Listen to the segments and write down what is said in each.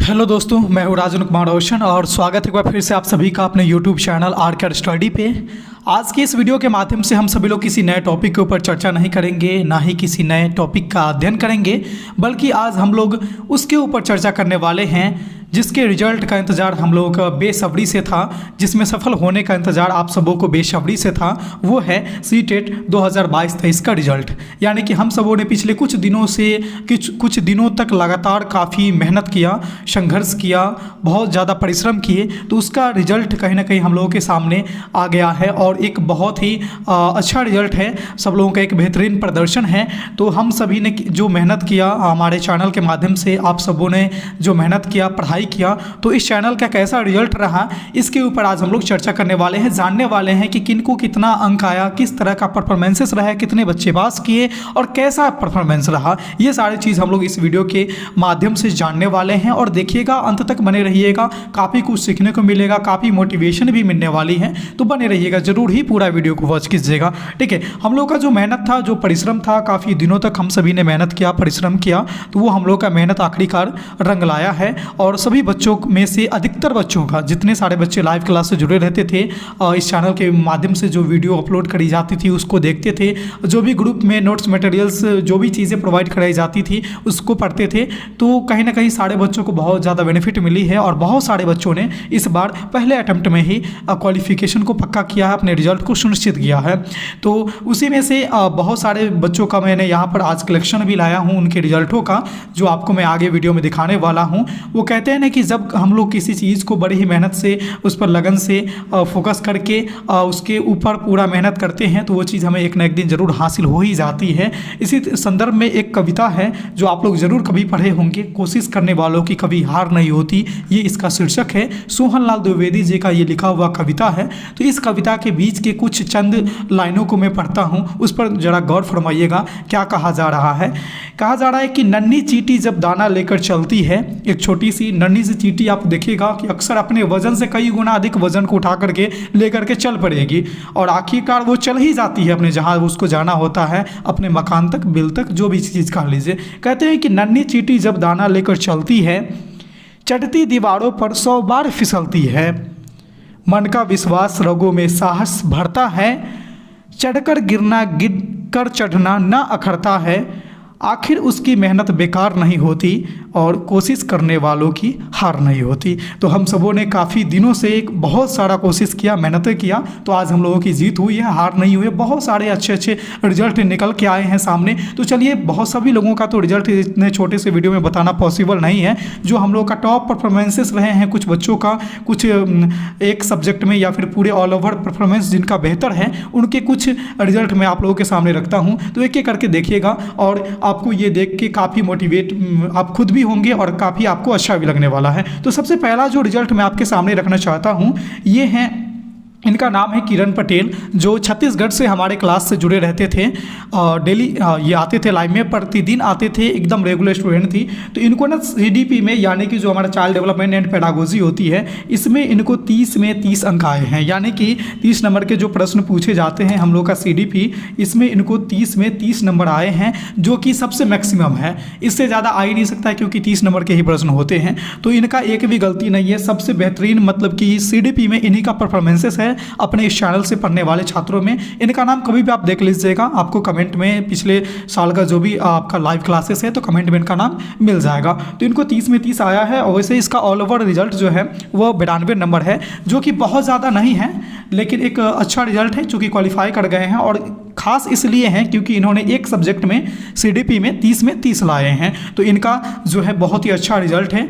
Hello दोस्तों, मैं हूँ राजन कुमार रोशन और स्वागत है एक बार फिर से आप सभी का अपने यूट्यूब चैनल आर्केड स्टडी पे। आज की इस वीडियो के माध्यम से हम सभी लोग किसी नए टॉपिक के ऊपर चर्चा नहीं करेंगे, ना ही किसी नए टॉपिक का अध्ययन करेंगे, बल्कि आज हम लोग उसके ऊपर चर्चा करने वाले हैं जिसके रिजल्ट का इंतज़ार हम लोगों का बेसब्री से था, जिसमें सफल होने का इंतज़ार आप सबों को बेसब्री से था। वो है सीटेट 2022-23 का रिजल्ट। यानी कि हम सबों ने पिछले कुछ दिनों से कुछ दिनों तक लगातार काफ़ी मेहनत किया, संघर्ष किया, बहुत ज़्यादा परिश्रम किए, तो उसका रिजल्ट कहीं ना कहीं हम लोगों के सामने आ गया है और एक बहुत ही अच्छा रिजल्ट है। सब लोगों का एक बेहतरीन प्रदर्शन है। तो हम सभी ने जो मेहनत किया, हमारे चैनल के माध्यम से आप सबों ने जो मेहनत किया, पढ़ाई किया, तो इस चैनल का कैसा रिजल्ट रहा, इसके ऊपर आज हम लोग चर्चा करने वाले हैं। जानने वाले हैं कि किनको कितना अंक आया, किस तरह का परफॉर्मेंसेस रहा, कितने बच्चे पास किए और कैसा परफॉर्मेंस रहा। ये सारी चीज़ हम लोग इस वीडियो के माध्यम से जानने वाले हैं और देखिएगा, अंत तक बने रहिएगा। काफ़ी कुछ सीखने को मिलेगा, काफ़ी मोटिवेशन भी मिलने वाली है, तो बने रहिएगा, जरूर ही पूरा वीडियो को वॉच कीजिएगा। ठीक है, हम लोग का जो मेहनत था, जो परिश्रम था, काफ़ी दिनों तक हम सभी ने मेहनत किया, परिश्रम किया, तो वो हम लोग का मेहनत आखिरकार रंग लाया है। और सभी बच्चों में से अधिकतर बच्चों का, जितने सारे बच्चे लाइव क्लास से जुड़े रहते थे, इस चैनल के माध्यम से जो वीडियो अपलोड करी जाती थी उसको देखते थे, जो भी ग्रुप में नोट्स मटेरियल्स, जो भी चीज़ें प्रोवाइड कराई जाती थी उसको पढ़ते थे, तो कहीं ना कहीं सारे बच्चों को बहुत ज़्यादा बेनिफिट मिली है और बहुत सारे बच्चों ने इस बार पहले अटैम्प्ट में ही क्वालिफिकेशन को पक्का किया है, अपने रिजल्ट को सुनिश्चित किया है। तो उसी में से बहुत सारे बच्चों का मैंने यहाँ पर आज कलेक्शन भी लाया हूँ, उनके रिजल्टों का, जो आपको मैं आगे वीडियो में दिखाने वाला हूँ। वो कहते हैं ना कि जब हम लोग किसी चीज़ को बड़ी ही मेहनत से, उस पर लगन से फोकस करके उसके ऊपर पूरा मेहनत करते हैं, तो वो चीज़ हमें एक ना एक दिन ज़रूर हासिल हो ही जाती है। इसी संदर्भ में एक कविता है जो आप लोग ज़रूर कभी पढ़े होंगे, कोशिश करने वालों की कभी हार नहीं होती, ये इसका शीर्षक है। सोहनलाल द्विवेदी जी का ये लिखा हुआ कविता है। तो इस कविता के बीच के कुछ चंद लाइनों को मैं पढ़ता हूँ, उस पर ज़रा गौर फरमाइएगा क्या कहा जा रहा है। कहा जा रहा है कि नन्ही चींटी जब दाना लेकर चलती है, एक छोटी सी नन्ही सी चींटी आप देखिएगा कि अक्सर अपने वजन से कई गुना अधिक वजन को उठा करके लेकर के चल पड़ेगी और आखिरकार वो चल ही जाती है अपने जहाँ उसको जाना होता है, अपने मकान तक, बिल तक, जो भी चीज़ कह लीजिए। कहते हैं कि नन्ही चींटी जब दाना लेकर चलती है, चढ़ती दीवारों पर 100 बार फिसलती है, मन का विश्वास रगों में साहस भरता है, चढ़कर गिरना गिर कर चढ़ना ना अखरता है, आखिर उसकी मेहनत बेकार नहीं होती और कोशिश करने वालों की हार नहीं होती। तो हम सबों ने काफ़ी दिनों से एक बहुत सारा कोशिश किया, मेहनतें किया, तो आज हम लोगों की जीत हुई है, हार नहीं हुई है। बहुत सारे अच्छे अच्छे रिजल्ट निकल के आए हैं सामने। तो चलिए, बहुत सभी लोगों का तो रिजल्ट इतने छोटे से वीडियो में बताना पॉसिबल नहीं है। जो हम लोग का टॉप परफॉर्मेंसेस रहे हैं, कुछ बच्चों का कुछ एक सब्जेक्ट में या फिर पूरे ऑल ओवर परफॉर्मेंस जिनका बेहतर है, उनके कुछ रिजल्ट मैं आप लोगों के सामने रखता हूँ। तो एक एक करके देखिएगा और आपको ये देख के काफ़ी मोटिवेट आप खुद भी होंगे और काफ़ी आपको अच्छा भी लगने वाला है। तो सबसे पहला जो रिजल्ट मैं आपके सामने रखना चाहता हूँ, ये है, इनका नाम है किरण पटेल, जो छत्तीसगढ़ से हमारे क्लास से जुड़े रहते थे। डेली ये आते थे लाइव में, प्रतिदिन आते थे, एकदम रेगुलर स्टूडेंट थी। तो इनको ना CDP में, यानी कि जो हमारा चाइल्ड डेवलपमेंट एंड पेडागोजी होती है, इसमें इनको 30 में 30 अंक आए हैं। यानी कि 30 नंबर के जो प्रश्न पूछे जाते हैं हम लोग का CDP, इसमें इनको 30 में 30 नंबर आए हैं, जो कि सबसे मैक्सिमम है। इससे ज़्यादा आ ही नहीं सकता है, क्योंकि 30 नंबर के ही प्रश्न होते हैं। तो इनका एक भी गलती नहीं है, सबसे बेहतरीन, मतलब कि CDP में इन्हीं का परफॉर्मेंसेस है अपने इस चैनल से पढ़ने वाले छात्रों में। इनका नाम कभी भी आप देख लीजिएगा, आपको कमेंट में पिछले साल का जो भी आपका लाइव क्लासेस है, तो कमेंट में इनका नाम मिल जाएगा। तो इनको 30 में 30 आया है और वैसे इसका ऑल ओवर रिजल्ट जो है वो 92 नंबर है, जो कि बहुत ज़्यादा नहीं है, लेकिन एक अच्छा रिजल्ट है, चूँकि क्वालिफाई कर गए हैं। और खास इसलिए हैं क्योंकि इन्होंने एक सब्जेक्ट में CDP में 30 में 30 लाए हैं। तो इनका जो है बहुत ही अच्छा रिजल्ट है,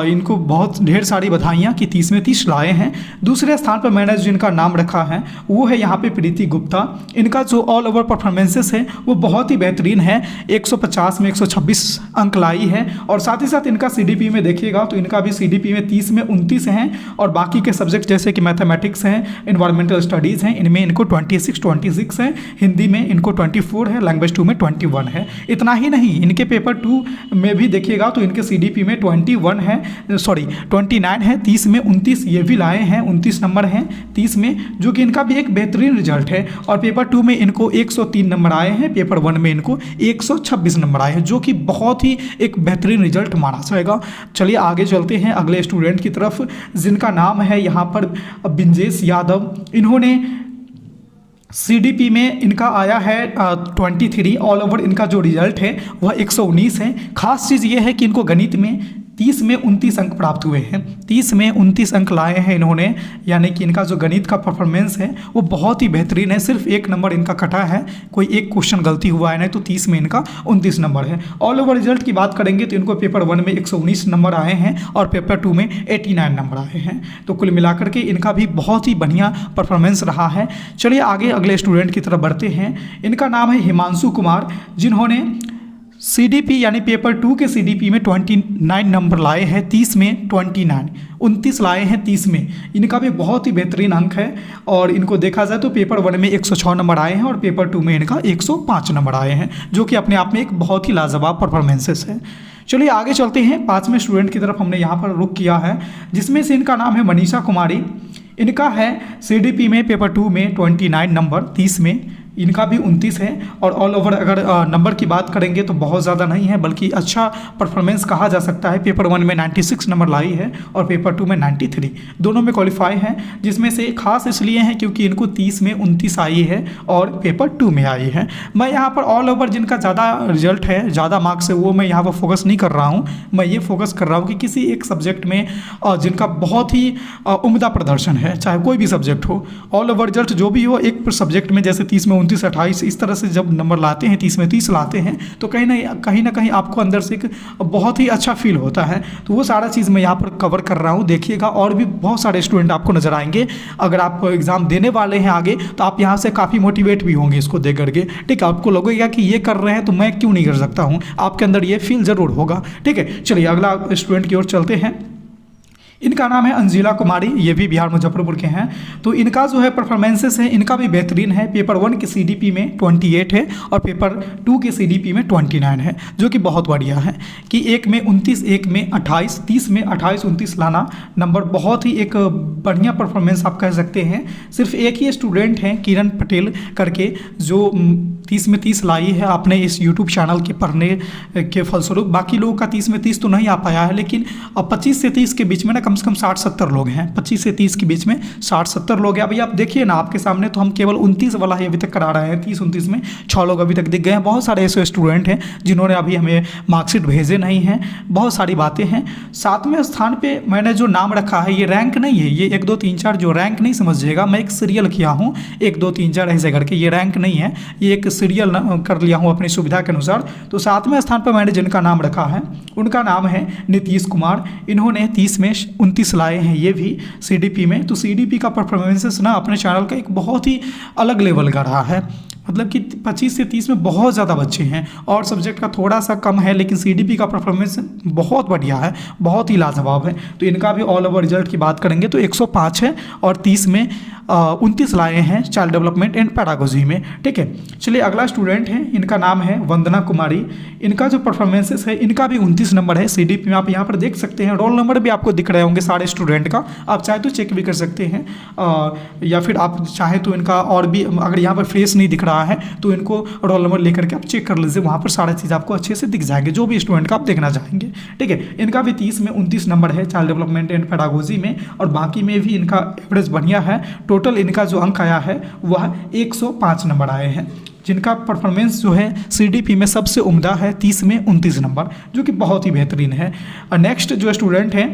इनको बहुत ढेर सारी बधाइयाँ कि 30 में 30 लाए हैं। दूसरे स्थान पर मैंने जिनका नाम रखा है वो है यहाँ पे प्रीति गुप्ता। इनका जो ऑल ओवर परफॉर्मेंसेस है वो बहुत ही बेहतरीन है, 150 में 126 अंक लाई है। और साथ ही साथ इनका CDP में देखिएगा तो इनका भी CDP में 30 में 29 हैं, और बाकी के सब्जेक्ट जैसे कि मैथमेटिक्स हैं, इन्वायरमेंटल स्टडीज़ हैं, इनमें इनको 26 हैं, हिंदी में इनको 24 है, लैंग्वेज 2 में 21 है। इतना ही नहीं, इनके पेपर 2 में भी देखिएगा तो इनके CDP में 21 है, सॉरी 29 है, 30 में 29 ये भी लाए हैं, 29 नंबर हैं 30 में, जो कि इनका भी एक बेहतरीन रिजल्ट है। और पेपर 2 में इनको 103 नंबर आए हैं, पेपर 1 में इनको 126 नंबर आए हैं, जो कि बहुत ही एक बेहतरीन रिजल्ट माना जाएगा। चलिए आगे चलते हैं अगले स्टूडेंट की तरफ, जिनका नाम है यहाँ पर बिंजेश यादव। इन्होंने CDP में इनका आया है 23, ऑल ओवर इनका जो रिजल्ट है वह 119 है। खास चीज़ ये है कि इनको गणित में 30 में 29 अंक प्राप्त हुए हैं, 30 में 29 अंक लाए हैं इन्होंने, यानी कि इनका जो गणित का परफॉर्मेंस है वो बहुत ही बेहतरीन है। सिर्फ 1 नंबर इनका कटा है, कोई एक क्वेश्चन गलती हुआ है, नहीं तो 30 में इनका 29 नंबर है। ऑल ओवर रिजल्ट की बात करेंगे तो इनको पेपर 1 में 119 नंबर आए हैं और पेपर 2 में 89 नंबर आए हैं। तो कुल मिलाकर के इनका भी बहुत ही बढ़िया परफॉर्मेंस रहा है। चलिए आगे अगले स्टूडेंट की तरफ बढ़ते हैं। इनका नाम है हिमांशु कुमार, जिन्होंने CDP यानी पेपर 2 के CDP में 29 नंबर लाए हैं, 30 में 29 लाए हैं 30 में। इनका भी बहुत ही बेहतरीन अंक है और इनको देखा जाए तो पेपर 1 में 106 नंबर आए हैं और पेपर 2 में इनका 105 नंबर आए हैं, जो कि अपने आप में एक बहुत ही लाजवाब परफॉर्मेंसेस है। चलिए आगे चलते हैं, 5वें स्टूडेंट की तरफ हमने यहाँ पर रुख किया है, जिसमें से इनका नाम है मनीषा कुमारी। इनका है CDP में पेपर 2 में 29 नंबर, 30 में इनका भी 29 है। और ऑल ओवर अगर नंबर की बात करेंगे तो बहुत ज़्यादा नहीं है, बल्कि अच्छा परफॉर्मेंस कहा जा सकता है। पेपर 1 में 96 नंबर लाई है और पेपर 2 में 93, दोनों में क्वालिफाई है, जिसमें से खास इसलिए है क्योंकि इनको 30 में 29 आई है और पेपर 2 में आई है। मैं यहाँ पर ऑल ओवर जिनका ज़्यादा रिजल्ट है, ज़्यादा मार्क्स है, वो मैं यहाँ पर फोकस नहीं कर रहा हूँ। मैं ये फोकस कर रहा हूँ कि किसी एक सब्जेक्ट में जिनका बहुत ही उम्दा प्रदर्शन है, चाहे कोई भी सब्जेक्ट हो, ऑल ओवर रिजल्ट जो भी हो, एक सब्जेक्ट में जैसे 30 में 29, 28 इस तरह से जब नंबर लाते हैं, 30 में 30 लाते हैं, तो कहीं ना कहीं आपको अंदर से एक बहुत ही अच्छा फील होता है। तो वो सारा चीज़ मैं यहाँ पर कवर कर रहा हूँ, देखिएगा। और भी बहुत सारे स्टूडेंट आपको नजर आएंगे, अगर आप एग्ज़ाम देने वाले हैं आगे तो आप यहाँ से काफ़ी मोटिवेट भी होंगे इसको देख करके। ठीक है, आपको लगेगा कि ये कर रहे हैं तो मैं क्यों नहीं कर सकता हूँ, आपके अंदर ये फील ज़रूर होगा। ठीक है, चलिए अगला स्टूडेंट की ओर चलते हैं। इनका नाम है अंजिला कुमारी, ये भी बिहार मुजफ्फरपुर के हैं। तो इनका जो है परफॉर्मेंसेस है, इनका भी बेहतरीन है। पेपर 1 के CDP में 28 है और पेपर 2 के CDP में 29 है, जो कि बहुत बढ़िया है कि एक में 29, एक में 28, 30 में 28, 29 लाना नंबर बहुत ही एक बढ़िया परफॉर्मेंस आप कह सकते हैं। सिर्फ एक ही स्टूडेंट हैं किरण पटेल करके, जो 30 में 30 लाई है अपने इस यूट्यूब चैनल के पढ़ने के फलस्वरूप। बाकी लोगों का 30 में 30 तो नहीं आ पाया है, लेकिन 25 से 30 के बीच में ना कम से कम 60-70 लोग हैं। 25 से 30 के बीच में 60-70 लोग हैं। अभी आप देखिए ना आपके सामने, तो हम केवल 29 वाला ही अभी तक करा रहे हैं। 30-29 में 6 लोग अभी तक दिख गए हैं। बहुत सारे ऐसे स्टूडेंट हैं जिन्होंने अभी हमें मार्कशीट भेजे नहीं हैं। बहुत सारी बातें हैं। 7वें स्थान पर मैंने जो नाम रखा है, ये रैंक नहीं है, ये 1 2 3 4 जो रैंक नहीं समझिएगा, मैं एक सीरियल किया हूँ 1 2 3 4 ऐसे करके, ये रैंक नहीं है, ये एक सीरियल कर लिया हूँ अपनी सुविधा के अनुसार। तो 7वें स्थान पर मैंने जिनका नाम रखा है उनका नाम है नीतीश कुमार। इन्होंने 30 में 29 लाए हैं, ये भी CDP में। तो CDP का परफॉर्मेंसेस ना अपने चैनल का एक बहुत ही अलग लेवल का रहा है। मतलब कि 25 से 30 में बहुत ज़्यादा बच्चे हैं और सब्जेक्ट का थोड़ा सा कम है, लेकिन CDP का परफॉर्मेंस बहुत बढ़िया है, बहुत ही लाजवाब है। तो इनका भी ऑल ओवर रिजल्ट की बात करेंगे तो 105 है और 30 में 29 लाए हैं चाइल्ड डेवलपमेंट एंड पैडागोजी में। ठीक है, चलिए अगला स्टूडेंट है, इनका नाम है वंदना कुमारी। इनका जो परफॉर्मेंसेस है, इनका भी 29 नंबर है CDP में। आप यहाँ पर देख सकते हैं, रोल नंबर भी आपको दिख रहे होंगे सारे स्टूडेंट का, आप चाहे तो चेक भी कर सकते हैं, या फिर आप चाहे तो इनका और भी, अगर यहाँ पर फेस नहीं दिख रहा है तो इनको रोल नंबर लेकर के आप चेक कर लीजिए, वहाँ पर सारी चीज़ आपको अच्छे से दिख जाएंगे, जो भी स्टूडेंट का आप देखना चाहेंगे। ठीक है, इनका भी 30 में 29 नंबर है चाइल्ड डेवलपमेंट एंड पैडागोजी में, और बाकी में भी इनका एवरेज बढ़िया है। टोटल इनका जो अंक आया है वह 105 नंबर आए हैं, जिनका परफॉर्मेंस जो है CDP में सबसे उम्दा है, 30 में 29 नंबर, जो कि बहुत ही बेहतरीन है। और नेक्स्ट जो स्टूडेंट हैं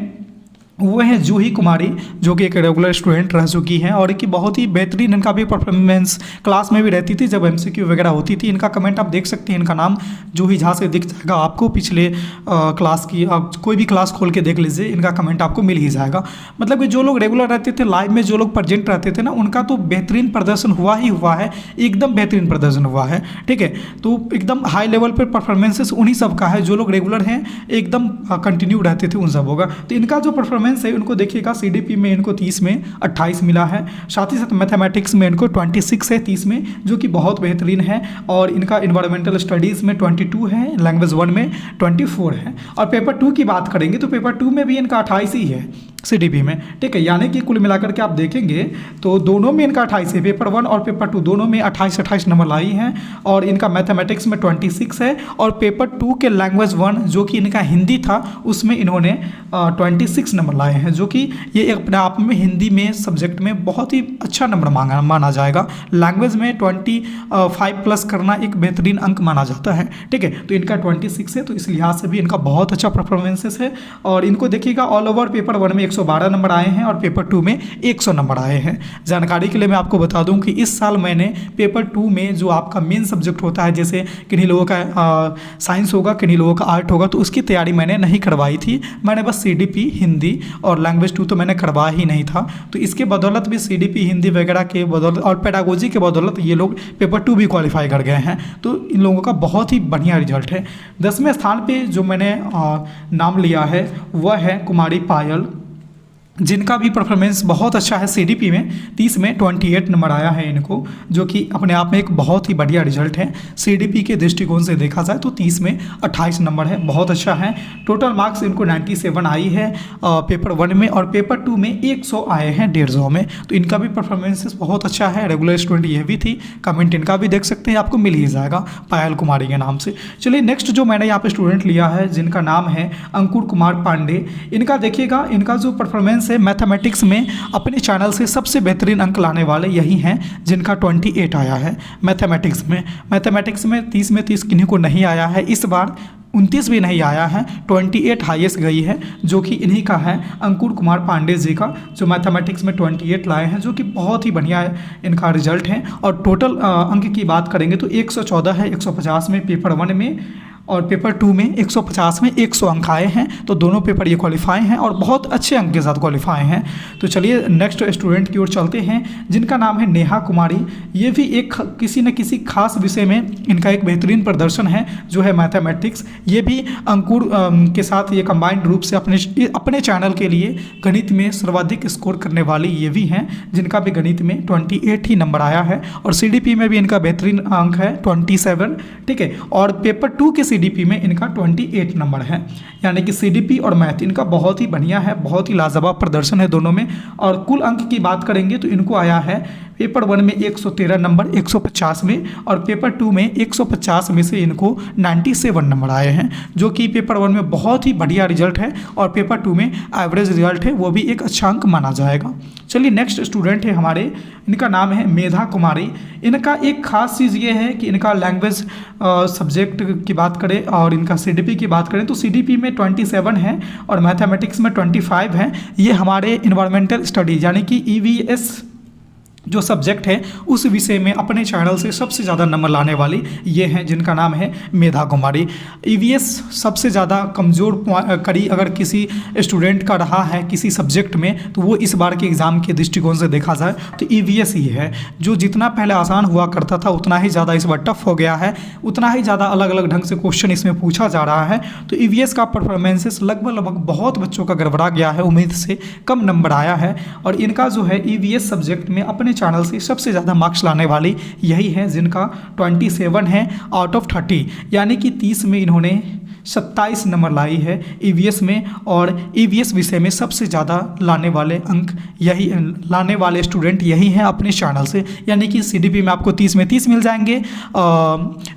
वो है जूही कुमारी, जो कि एक रेगुलर स्टूडेंट रह चुकी हैं और कि बहुत ही बेहतरीन इनका भी परफॉर्मेंस, क्लास में भी रहती थी जब MCQ वगैरह होती थी। इनका कमेंट आप देख सकते हैं, इनका नाम जूही झा से दिख जाएगा आपको, पिछले क्लास की आप कोई भी क्लास खोल के देख लीजिए, इनका कमेंट आपको मिल ही जाएगा। मतलब कि जो लोग रेगुलर रहते थे, लाइव में जो लोग प्रेजेंट रहते थे ना, उनका तो बेहतरीन प्रदर्शन हुआ ही हुआ है, एकदम बेहतरीन प्रदर्शन हुआ है। ठीक है, तो एकदम हाई लेवल पर परफॉर्मेंसेस उन्हीं सब का है, जो लोग रेगुलर हैं एकदम कंटिन्यू रहते थे उन सब होगा। तो इनका जो परफॉर्मेंस परफॉर्मेंस है उनको देखिएगा, सीडीपी में इनको 30 में 28 मिला है, साथ ही साथ मैथमेटिक्स में इनको 26 है 30 में, जो कि बहुत बेहतरीन है। और इनका इन्वायरमेंटल स्टडीज़ में 22 है, लैंग्वेज 1 में 24 है। और पेपर 2 की बात करेंगे तो पेपर 2 में भी इनका 28 ही है सीडीपी में, ठीक है। यानी कि कुल मिलाकर के आप देखेंगे तो दोनों में इनका 28 है, पेपर 1 और पेपर 2 दोनों में 28 नंबर लाई हैं। और इनका मैथमेटिक्स में 26 है, और पेपर 2 के लैंग्वेज 1 जो कि इनका हिंदी था उसमें इन्होंने 26 नंबर लाए हैं, जो कि ये अपने आप में हिंदी में सब्जेक्ट में बहुत ही अच्छा नंबर माना जाएगा। लैंग्वेज में 25 प्लस करना एक बेहतरीन अंक माना जाता है, ठीक है। तो इनका 26 है, तो इस लिहाज से भी इनका बहुत अच्छा परफॉर्मेंसेस है। और इनको देखिएगा ऑल ओवर पेपर 1 में 112 नंबर आए हैं और पेपर 2 में 100 नंबर आए हैं। जानकारी के लिए मैं आपको बता दूं कि इस साल मैंने पेपर 2 में जो आपका मेन सब्जेक्ट होता है, जैसे किन्हीं लोगों का साइंस होगा, किन्हीं लोगों का आर्ट होगा, तो उसकी तैयारी मैंने नहीं करवाई थी। मैंने बस सीडीपी हिंदी और लैंग्वेज 2 तो मैंने करवा ही नहीं था। तो इसके बदौलत भी सीडीपी हिंदी वगैरह के बदौलत और पेडागोजी के बदौलत ये लोग पेपर 2 भी क्वालिफाई कर गए हैं। तो इन लोगों का बहुत ही बढ़िया रिजल्ट है। 10वें स्थान पे जो मैंने नाम लिया है वह है कुमारी पायल, जिनका भी परफॉर्मेंस बहुत अच्छा है। सीडीपी में 30 में 28 नंबर आया है इनको, जो कि अपने आप में एक बहुत ही बढ़िया रिजल्ट है। सीडीपी के दृष्टिकोण से देखा जाए तो 30 में 28 नंबर है, बहुत अच्छा है। टोटल मार्क्स इनको 97 आई है पेपर 1 में, और पेपर 2 में 100 आए हैं 150 में। तो इनका भी परफॉर्मेंस बहुत अच्छा है। रेगुलर स्टूडेंट ये भी थी, कमेंट इनका भी देख सकते हैं, आपको मिल ही जाएगा पायल कुमारी के नाम से। चलिए नेक्स्ट जो मैंने यहाँ पे स्टूडेंट लिया है जिनका नाम है अंकुर कुमार पांडे। इनका देखिएगा, इनका जो परफॉर्मेंस है मैथमेटिक्स में अपने चैनल से सबसे बेहतरीन अंक लाने वाले यही हैं, जिनका 28 आया है मैथमेटिक्स में। मैथमेटिक्स में 30 में 30 किन्हीं को नहीं आया है, इस बार 29 भी नहीं आया है, 28 हाईएस्ट गई है, जो कि इन्हीं का है अंकुर कुमार पांडे जी का, जो मैथमेटिक्स में 28 लाए हैं, जो कि बहुत ही बढ़िया है इनका रिजल्ट है। और टोटल अंक की बात करेंगे तो 114 है 150 में पेपर 1 में, और पेपर 2 में 150 में 100 अंक आए हैं। तो दोनों पेपर ये क्वालिफाई हैं और बहुत अच्छे अंक के साथ क्वालिफाई हैं। तो चलिए नेक्स्ट स्टूडेंट की ओर चलते हैं, जिनका नाम है नेहा कुमारी। ये भी एक किसी न किसी खास विषय में इनका एक बेहतरीन प्रदर्शन है, जो है मैथमेटिक्स। ये भी अंकुर के साथ ये कंबाइंड रूप से अपने चैनल के लिए गणित में सर्वाधिक स्कोर करने वाली ये भी हैं, जिनका भी गणित में 28 ही नंबर आया है। और सीडीपी में भी इनका बेहतरीन अंक है 27, ठीक है। और पेपर 2 के सीडीपी में इनका 28 नंबर है, यानी कि सीडीपी और मैथ इनका बहुत ही बढ़िया है, बहुत ही लाजवाब प्रदर्शन है दोनों में। और कुल अंक की बात करेंगे तो इनको आया है पेपर 1 में 113 नंबर 150 में, और पेपर 2 में 150 में से इनको 97 नंबर आए हैं, जो कि पेपर 1 में बहुत ही बढ़िया रिजल्ट है, और पेपर 2 में एवरेज रिजल्ट है, वो भी एक अच्छा अंक माना जाएगा। चलिए नेक्स्ट स्टूडेंट है हमारे, इनका नाम है मेधा कुमारी। इनका एक खास चीज़ ये है कि इनका लैंग्वेज सब्जेक्ट की बात करें और इनका सीडीपी की बात करें तो सीडीपी में 27 है और मैथमेटिक्स में 25 है। ये हमारे इन्वायरमेंटल स्टडीज यानी कि ईवीएस जो सब्जेक्ट है उस विषय में अपने चैनल से सबसे ज़्यादा नंबर लाने वाली ये हैं, जिनका नाम है मेधा कुमारी। ईवीएस सबसे ज़्यादा कमज़ोर कड़ी अगर किसी स्टूडेंट का रहा है किसी सब्जेक्ट में, तो वो इस बार के एग्ज़ाम के दृष्टिकोण से देखा जाए तो ईवीएस ही है, जो जितना पहले आसान हुआ करता था उतना ही ज़्यादा इस बार टफ हो गया है, उतना ही ज़्यादा अलग अलग ढंग से क्वेश्चन इसमें पूछा जा रहा है। तो ईवीएस का परफॉर्मेंसेस लगभग बहुत बच्चों का गड़बड़ा गया है, उम्मीद से कम नंबर आया है। और इनका जो है ईवीएस सब्जेक्ट में अपने चैनल से सबसे ज़्यादा मार्क्स लाने वाली यही है, जिनका 27 है आउट ऑफ 30, यानी कि 30 में इन्होंने 27 नंबर लाई है ईवीएस में। और ईवीएस विषय में सबसे ज़्यादा लाने वाले अंक यही लाने वाले स्टूडेंट यही हैं अपने चैनल से, यानी कि सीडीपी में आपको 30 में 30 मिल जाएंगे,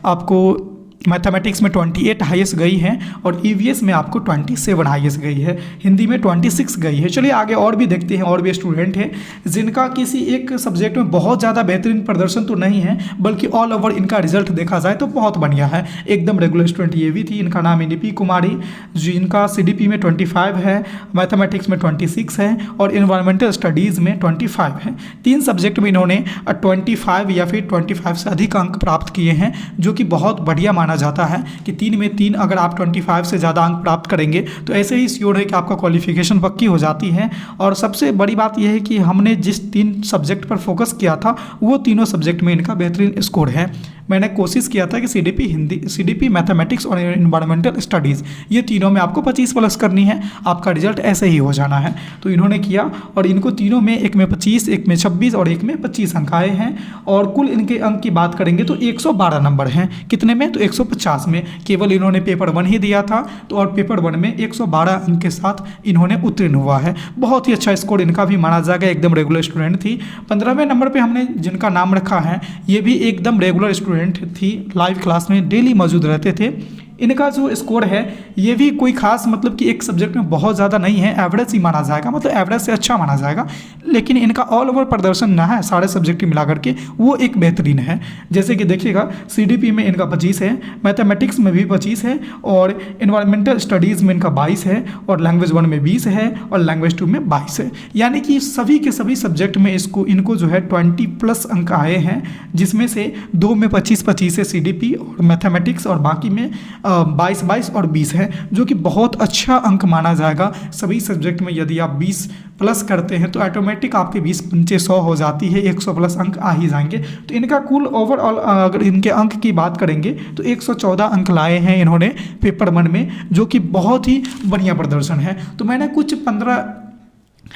आपको मैथमेटिक्स में 28 हाईएस्ट गई है और ईवीएस में आपको 27 हाईएस्ट गई है, हिंदी में 26 गई है। चलिए आगे और भी देखते हैं, और भी स्टूडेंट हैं जिनका किसी एक सब्जेक्ट में बहुत ज़्यादा बेहतरीन प्रदर्शन तो नहीं है, बल्कि ऑल ओवर इनका रिजल्ट देखा जाए तो बहुत बढ़िया है, एकदम रेगुलर स्टूडेंट ये भी थी। इनका नाम है निपी कुमारी, जिनका सीडीपी में 25 है, मैथमेटिक्स में 26 है और इन्वायरमेंटल स्टडीज़ में 25 है। 3 सब्जेक्ट में इन्होंने 25 या फिर 25 से अधिक अंक प्राप्त किए हैं, जो कि बहुत बढ़िया माना जाता है कि 3 में 3 अगर आप 25 से ज़्यादा अंक प्राप्त करेंगे तो ऐसे ही श्योर है कि आपका क्वालिफिकेशन पक्की हो जाती है। और सबसे बड़ी बात यह है कि हमने जिस 3 सब्जेक्ट पर फोकस किया था वो तीनों सब्जेक्ट में इनका बेहतरीन स्कोर है। मैंने कोशिश किया था कि सीडीपी हिंदी, सीडीपी मैथमेटिक्स और इन्वायरमेंटल स्टडीज़, ये तीनों में आपको 25 प्लस करनी है, आपका रिजल्ट ऐसे ही हो जाना है। तो इन्होंने किया और इनको तीनों में, एक में 25, एक में 26 और एक में 25 अंक आए हैं। और कुल इनके अंक की बात करेंगे तो 112 नंबर हैं। कितने में? तो 150 में। केवल इन्होंने पेपर 1 ही दिया था, तो और पेपर 1 में 112 अंक के साथ इन्होंने उत्तीर्ण हुआ है। बहुत ही अच्छा स्कोर इनका भी माना जाएगा, एकदम रेगुलर स्टूडेंट थी। 15वें नंबर पे हमने जिनका नाम रखा है, ये भी एकदम रेगुलर स्टूडेंट थी, लाइव क्लास में डेली मौजूद रहते थे। इनका जो स्कोर है ये भी कोई खास मतलब कि एक सब्जेक्ट में बहुत ज़्यादा नहीं है, एवरेज ही माना जाएगा, मतलब एवरेज से अच्छा माना जाएगा। लेकिन इनका ऑल ओवर प्रदर्शन ना है, सारे सब्जेक्ट मिला करके वो एक बेहतरीन है। जैसे कि देखिएगा, सीडीपी में इनका 25 है, मैथमेटिक्स में भी 25 है, और इन्वायरमेंटल स्टडीज़ में इनका 22 है, और लैंग्वेज 1 में 20 है, और लैंग्वेज 2 में 22 है। यानी कि सभी के सभी सब्जेक्ट में इनको जो है 20 प्लस अंक आए हैं, जिसमें से 2 में 25-25 है सीडीपी और मैथमेटिक्स, और बाकी में 22-22 और 20 है, जो कि बहुत अच्छा अंक माना जाएगा। सभी सब्जेक्ट में यदि आप 20 प्लस करते हैं तो ऑटोमेटिक आपके 20-5 100 हो जाती है, 100 प्लस अंक आ ही जाएंगे। तो इनका कुल ओवरऑल अगर इनके अंक की बात करेंगे तो 114 अंक लाए हैं इन्होंने पेपर 1 में, जो कि बहुत ही बढ़िया प्रदर्शन है। तो मैंने कुछ 15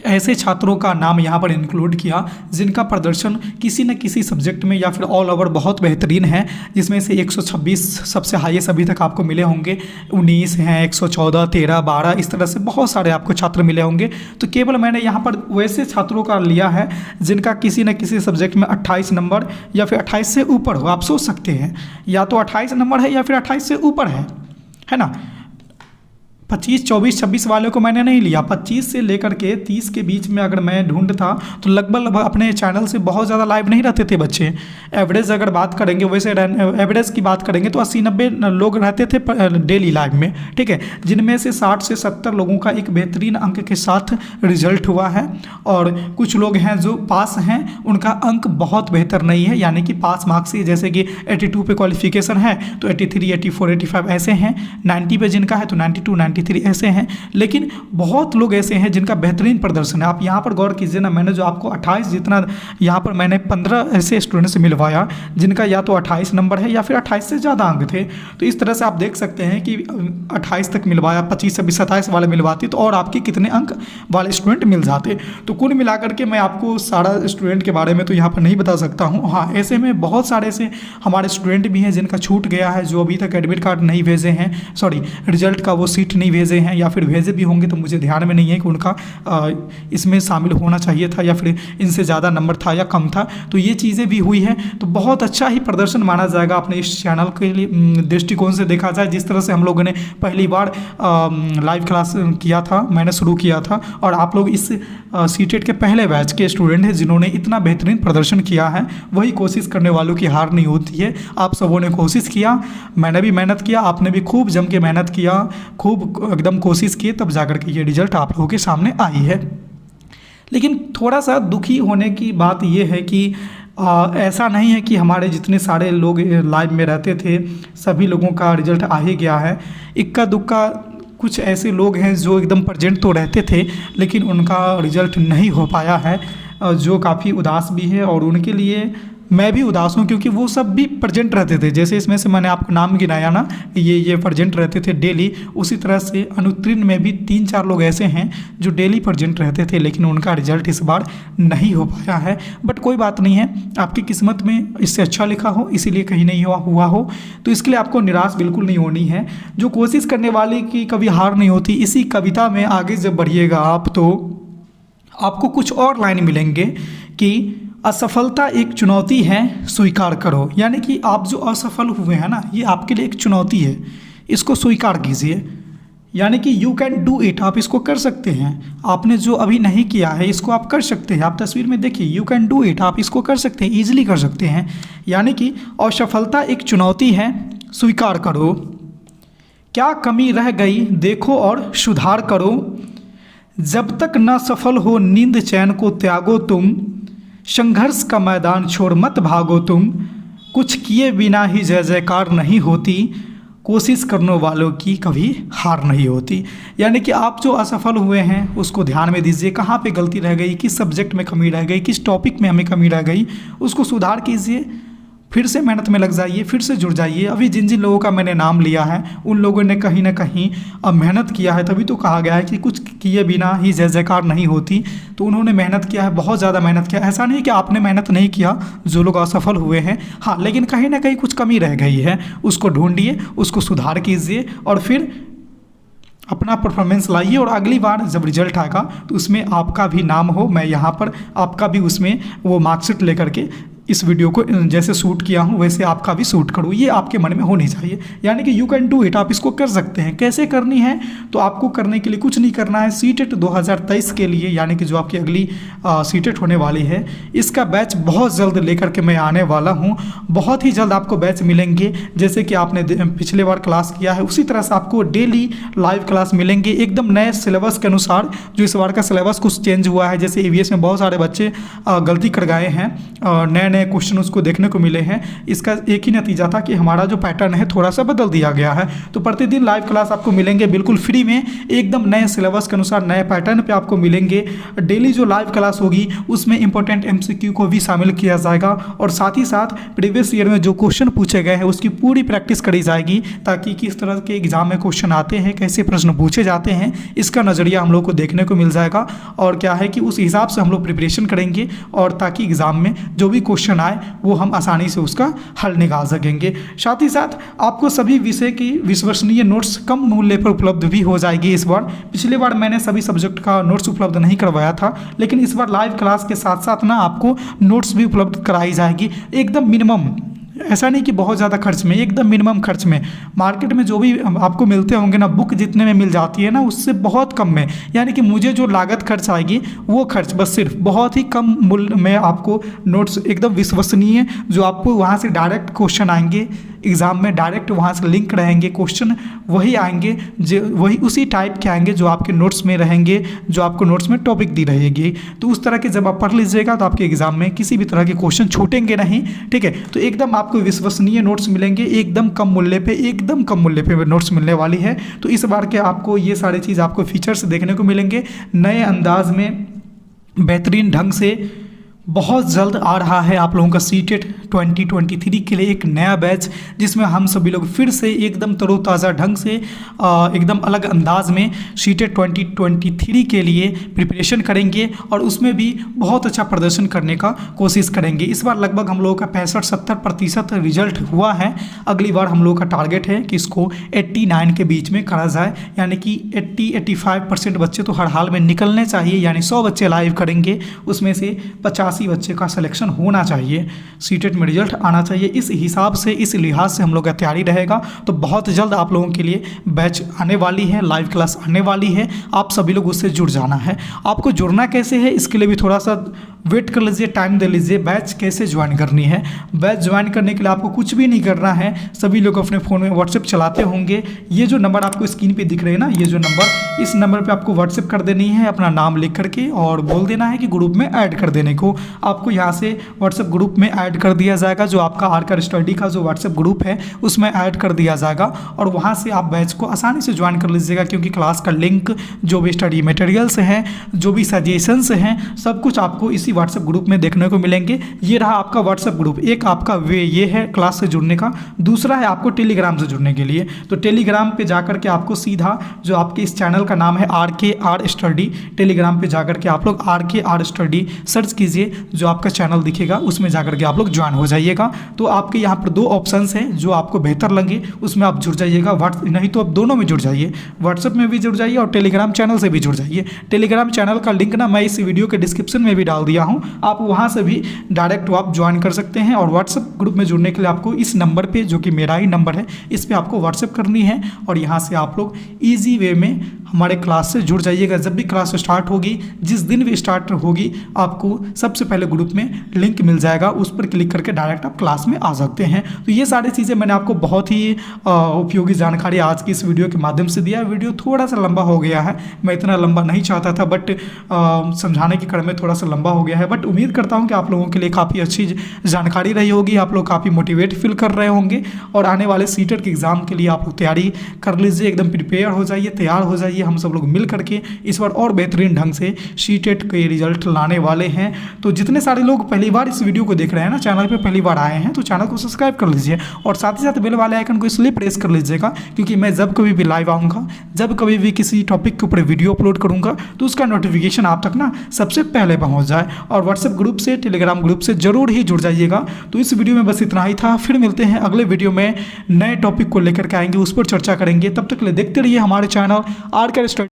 ऐसे छात्रों का नाम यहाँ पर इंक्लूड किया जिनका प्रदर्शन किसी न किसी सब्जेक्ट में या फिर ऑल ओवर बहुत बेहतरीन है, जिसमें से 126 सबसे हाईएस्ट अभी तक आपको मिले होंगे, 19 हैं, 114, 13, 12, इस तरह से बहुत सारे आपको छात्र मिले होंगे। तो केवल मैंने यहाँ पर वैसे छात्रों का लिया है जिनका किसी न किसी सब्जेक्ट में 28 नंबर या फिर 28 से ऊपर हो। आप सोच सकते हैं, या तो 28 नंबर है या फिर 28 से ऊपर है ना। 25, 24, 26 वाले को मैंने नहीं लिया। 25 से लेकर के 30 के बीच में अगर मैं ढूंढता तो लगभग अपने चैनल से बहुत ज़्यादा लाइव नहीं रहते थे बच्चे। एवरेज अगर बात करेंगे, वैसे एवरेज की बात करेंगे तो 80-90 लोग रहते थे डेली लाइव में, ठीक है, जिनमें से 60 से 70 लोगों का एक बेहतरीन अंक के साथ रिजल्ट हुआ है। और कुछ लोग हैं जो पास हैं, उनका अंक बहुत बेहतर नहीं है, यानी कि पास मार्क्स से, जैसे कि 82 पे क्वालिफिकेशन है तो 83, 84, 85 ऐसे हैं। 90 पे जिनका है तो 92, 93 ऐसे हैं। लेकिन बहुत लोग ऐसे हैं जिनका बेहतरीन प्रदर्शन है। आप यहाँ पर गौर कीजिए ना, मैंने जो आपको 28 जितना यहाँ पर मैंने 15 ऐसे स्टूडेंट से मिलवाया जिनका या तो 28 नंबर है या फिर 28 से ज़्यादा अंक थे। तो इस तरह से आप देख सकते हैं कि 28 तक मिलवाया, 25 से 27 वाले मिलवाती तो और आपके कितने अंक वाले स्टूडेंट मिल जाते। तो कुल मिलाकर के मैं आपको सारा स्टूडेंट के बारे में तो यहाँ पर नहीं बता सकता हूँ। हाँ, ऐसे में बहुत सारे ऐसे हमारे स्टूडेंट भी हैं जिनका छूट गया है, जो अभी तक एडमिट कार्ड नहीं भेजे हैं, सॉरी रिजल्ट का वो सीट नहीं भेजे हैं, या फिर भेजे भी होंगे तो मुझे ध्यान में नहीं है कि उनका इसमें शामिल होना चाहिए था या फिर इनसे ज़्यादा नंबर था या कम था। तो ये चीज़ें भी हुई हैं। तो बहुत अच्छा ही प्रदर्शन माना जाएगा अपने इस चैनल के लिए दृष्टिकोण से देखा जाए। जिस तरह से हम लोगों ने पहली बार लाइव क्लास किया था, मैंने शुरू किया था, और आप लोग इस सीटेट के पहले बैच के स्टूडेंट हैं जिन्होंने इतना बेहतरीन प्रदर्शन किया है। वही कोशिश करने वालों की हार नहीं होती है। आप सबों ने कोशिश किया, मैंने भी मेहनत किया, आपने भी खूब जम के मेहनत किया, खूब एकदम कोशिश की, तब जाकर के ये रिजल्ट आप लोगों के सामने आई है। लेकिन थोड़ा सा दुखी होने की बात ये है कि ऐसा नहीं है कि हमारे जितने सारे लोग लाइव में रहते थे सभी लोगों का रिजल्ट आ ही गया है। इक्का दुक्का कुछ ऐसे लोग हैं जो एकदम प्रेजेंट तो रहते थे लेकिन उनका रिजल्ट नहीं हो पाया है, जो काफ़ी उदास भी है। और उनके लिए मैं भी उदास हूँ क्योंकि वो सब भी प्रेजेंट रहते थे। जैसे इसमें से मैंने आपको नाम गिनाया ना, ये प्रेजेंट रहते थे डेली, उसी तरह से अनुत्तीर्ण में भी 3-4 लोग ऐसे हैं जो डेली प्रेजेंट रहते थे लेकिन उनका रिजल्ट इस बार नहीं हो पाया है। बट कोई बात नहीं है, आपकी किस्मत में इससे अच्छा लिखा हो इसीलिए कहीं नहीं हुआ हो, तो इसके लिए आपको निराश बिल्कुल नहीं होनी है। जो कोशिश करने वाले की कभी हार नहीं होती। इसी कविता में आगे जब बढ़िएगा आप तो आपको कुछ और लाइन मिलेंगे कि असफलता एक चुनौती है, स्वीकार करो। यानी कि आप जो असफल हुए हैं ना, ये आपके लिए एक चुनौती है, इसको स्वीकार कीजिए। यानी कि यू कैन डू इट, आप इसको कर सकते हैं। आपने जो अभी नहीं किया है इसको आप कर सकते हैं। आप तस्वीर में देखिए, यू कैन डू इट, आप इसको कर सकते हैं, ईजिली कर सकते हैं। यानी कि असफलता एक चुनौती है, स्वीकार करो। क्या कमी रह गई देखो और सुधार करो। जब तक न सफल हो नींद चैन को त्यागो तुम। संघर्ष का मैदान छोड़ मत भागो तुम। कुछ किए बिना ही जय जयकार नहीं होती। कोशिश करने वालों की कभी हार नहीं होती। यानी कि आप जो असफल हुए हैं उसको ध्यान में दीजिए, कहाँ पे गलती रह गई, किस सब्जेक्ट में कमी रह गई, किस टॉपिक में हमें कमी रह गई, उसको सुधार कीजिए फिर से मेहनत में लग जाइए, फिर से जुड़ जाइए। अभी जिन जिन लोगों का मैंने नाम लिया है उन लोगों ने कहीं ना कहीं मेहनत किया है, तभी तो कहा गया है कि कुछ किए बिना ही जय जयकार नहीं होती। तो उन्होंने मेहनत किया है, बहुत ज़्यादा मेहनत किया। ऐसा नहीं कि आपने मेहनत नहीं किया जो लोग असफल हुए हैं, हाँ, लेकिन कहीं ना कहीं कुछ कमी रह गई है, उसको ढूंढिए, उसको सुधार कीजिए और फिर अपना परफॉर्मेंस लाइए। और अगली बार जब रिजल्ट आएगा तो उसमें आपका भी नाम हो, मैं यहाँ पर आपका भी उसमें वो मार्कशीट लेकर के इस वीडियो को जैसे शूट किया हूँ वैसे आपका भी शूट करूँ, ये आपके मन में होनी चाहिए। यानी कि यू कैन डू इट, आप इसको कर सकते हैं। कैसे करनी है, तो आपको करने के लिए कुछ नहीं करना है। सीटेट 2023 के लिए, यानी कि जो आपकी अगली सीटेट होने वाली है, इसका बैच बहुत जल्द लेकर के मैं आने वाला हूँ। बहुत ही जल्द आपको बैच मिलेंगे। जैसे कि आपने पिछले बार क्लास किया है उसी तरह से आपको डेली लाइव क्लास मिलेंगे, एकदम नए सिलेबस के अनुसार। जो इस बार का सिलेबस कुछ चेंज हुआ है, जैसे EVS में बहुत सारे बच्चे गलती कर गए हैं, नए नए क्वेश्चन उसको देखने को मिले हैं। इसका एक ही नतीजा था कि हमारा जो पैटर्न है थोड़ा सा बदल दिया गया है। तो प्रतिदिन लाइव क्लास आपको मिलेंगे बिल्कुल फ्री में, एकदम नए सिलेबस के अनुसार नए पैटर्न पे आपको मिलेंगे। डेली जो लाइव क्लास होगी उसमें इंपॉर्टेंट MCQ को भी शामिल किया जाएगा और साथ ही साथ प्रीवियस ईयर में जो क्वेश्चन पूछे गए हैं उसकी पूरी प्रैक्टिस करी जाएगी, ताकि किस तरह के एग्जाम में क्वेश्चन आते हैं, कैसे प्रश्न पूछे जाते हैं, इसका नज़रिया हम लोग को देखने को मिल जाएगा। और क्या है कि उस हिसाब से हम लोग प्रिपरेशन करेंगे और ताकि एग्ज़ाम में जो भी क्वेश्चन आए वो हम आसानी से उसका हल निकाल सकेंगे। साथ ही साथ आपको सभी विषय की विश्वसनीय नोट्स कम मूल्य पर उपलब्ध भी हो जाएगी इस बार। पिछले बार मैंने सभी सब्जेक्ट का नोट्स उपलब्ध नहीं करवाया था, लेकिन इस बार लाइव क्लास के साथ साथ ना आपको नोट्स भी उपलब्ध कराई जाएगी, एकदम मिनिमम। ऐसा नहीं कि बहुत ज़्यादा खर्च में, एकदम मिनिमम खर्च में। मार्केट में जो भी आपको मिलते होंगे ना, बुक जितने में मिल जाती है ना, उससे बहुत कम में। यानी कि मुझे जो लागत खर्च आएगी वो खर्च बस सिर्फ बहुत ही कम मूल्य में आपको नोट्स एकदम विश्वसनीय, जो आपको वहाँ से डायरेक्ट क्वेश्चन आएंगे एग्ज़ाम में, डायरेक्ट वहाँ से लिंक रहेंगे, क्वेश्चन वही आएंगे, जो वही उसी टाइप के आएंगे जो आपके नोट्स में रहेंगे, जो आपको नोट्स में टॉपिक दी रहेगी। तो उस तरह के जब आप पढ़ लीजिएगा तो आपके एग्ज़ाम में किसी भी तरह के क्वेश्चन छूटेंगे नहीं, ठीक है। तो एकदम आपको विश्वसनीय नोट्स मिलेंगे, एकदम कम मूल्य पे, एकदम कम मूल्य पे नोट्स मिलने वाली है। तो इस बार के आपको ये सारी चीज़ आपको फीचर्स देखने को मिलेंगे नए अंदाज में, बेहतरीन ढंग से। बहुत जल्द आ रहा है आप लोगों का सीटेट 2023 के लिए एक नया बैच, जिसमें हम सभी लोग फिर से एकदम तरोताज़ा ढंग से एकदम अलग अंदाज में सीटेट 2023 के लिए प्रिपरेशन करेंगे और उसमें भी बहुत अच्छा प्रदर्शन करने का कोशिश करेंगे। इस बार लगभग हम लोगों का 65-70% रिजल्ट हुआ है। अगली बार हम लोगों का टारगेट है कि इसको 89 के बीच में करा जाए, यानी कि 80-85% बच्चे तो हर हाल में निकलने चाहिए। यानी 100 बच्चे लाइव करेंगे, उसमें से 50 बच्चे का सिलेक्शन होना चाहिए, सीटेट में रिजल्ट आना चाहिए। इस हिसाब से, इस लिहाज से हम लोग का तैयारी रहेगा। तो बहुत जल्द आप लोगों के लिए बैच आने वाली है, लाइव क्लास आने वाली है, आप सभी लोग उससे जुड़ जाना है। आपको जुड़ना कैसे है, इसके लिए भी थोड़ा सा वेट कर लीजिए, टाइम दे लीजिए। बैच कैसे ज्वाइन करनी है, बैच ज्वाइन करने के लिए आपको कुछ भी नहीं करना है। सभी लोग अपने फ़ोन में व्हाट्सएप चलाते होंगे। ये जो नंबर आपको स्क्रीन पे दिख रहे हैं ना, ये जो नंबर, इस नंबर पे आपको व्हाट्सएप कर देनी है अपना नाम लिख करके और बोल देना है कि ग्रुप में ऐड कर देने को। आपको यहाँ से व्हाट्सएप ग्रुप में ऐड कर दिया जाएगा, जो आपका आरकर स्टडी का जो व्हाट्सएप ग्रुप है उसमें ऐड कर दिया जाएगा और वहाँ से आप बैच को आसानी से ज्वाइन कर लीजिएगा। क्योंकि क्लास का लिंक, जो भी स्टडी मटेरियल्स हैं, जो भी सजेशंस हैं, सब कुछ आपको इसी व्हाट्सएप ग्रुप में देखने को मिलेंगे। ये रहा आपका व्हाट्सएप ग्रुप। एक आपका वे ये है क्लास से जुड़ने का, दूसरा है आपको टेलीग्राम से जुड़ने के लिए। तो टेलीग्राम पे जाकर के आपको सीधा, जो आपके इस चैनल का नाम है RKR स्टडी, टेलीग्राम पे जाकर के आप लोग RKR स्टडी सर्च कीजिए, जो आपका चैनल दिखेगा उसमें जाकर के आप लोग ज्वाइन हो जाइएगा। तो आपके यहाँ पर 2 ऑप्शंस हैं जो आपको बेहतर लगे, उसमें आप जुड़ जाइएगा। नहीं तो आप दोनों में जुड़ जाइए, व्हाट्सएप में भी जुड़ जाइए और टेलीग्राम चैनल से भी जुड़ जाइए। टेलीग्राम चैनल का लिंक ना मैं इस वीडियो के डिस्क्रिप्शन में भी डाल दिया हूँ, आप वहाँ से भी डायरेक्ट आप ज्वाइन कर सकते हैं। और व्हाट्सएप ग्रुप में जुड़ने के लिए आपको इस नंबर पे, जो कि मेरा ही नंबर है, इस पर आपको व्हाट्सएप करनी है और यहाँ से आप लोग ईजी वे में हमारे क्लास से जुड़ जाइएगा। जब भी क्लास स्टार्ट होगी, जिस दिन भी स्टार्ट होगी, आपको सबसे पहले ग्रुप में लिंक मिल जाएगा, उस पर क्लिक करके डायरेक्ट आप क्लास में आ सकते हैं। तो ये सारी चीज़ें मैंने आपको बहुत ही उपयोगी जानकारी आज की इस वीडियो के माध्यम से दिया। वीडियो थोड़ा सा लंबा हो गया है, मैं इतना लंबा नहीं चाहता था, बट समझाने के क्रम में थोड़ा सा लंबा हो गया है। बट उम्मीद करता हूँ कि आप लोगों के लिए काफ़ी अच्छी जानकारी रही होगी, आप लोग काफ़ी मोटिवेट फील कर रहे होंगे और आने वाले सीटेट के एग्ज़ाम के लिए आप लोग तैयारी कर लीजिए, एकदम प्रिपेयर हो जाइए, तैयार हो जाइए। हम सब लोग मिल करके इस बार और बेहतरीन ढंग से सीटेट के रिजल्ट लाने वाले हैं। तो जितने सारे लोग पहली बार इस वीडियो को देख रहे हैं ना, चैनल पे पहली बार आए हैं, तो चैनल को सब्सक्राइब कर लीजिए और साथ ही साथ बेल वाले आइकन को इसलिए प्रेस कर लीजिएगा क्योंकि मैं जब कभी भी लाइव आऊँगा, जब कभी भी किसी टॉपिक के ऊपर वीडियो अपलोड करूँगा तो उसका नोटिफिकेशन आप तक ना सबसे पहले पहुँच जाए। और व्हाट्सएप ग्रुप से, टेलीग्राम ग्रुप से जरूर ही जुड़ जाइएगा। तो इस वीडियो में बस इतना ही था, फिर मिलते हैं अगले वीडियो में, नए टॉपिक को लेकर के आएंगे, उस पर चर्चा करेंगे। तब तक के लिए देखते रहिए हमारे चैनल आर के स्टडी।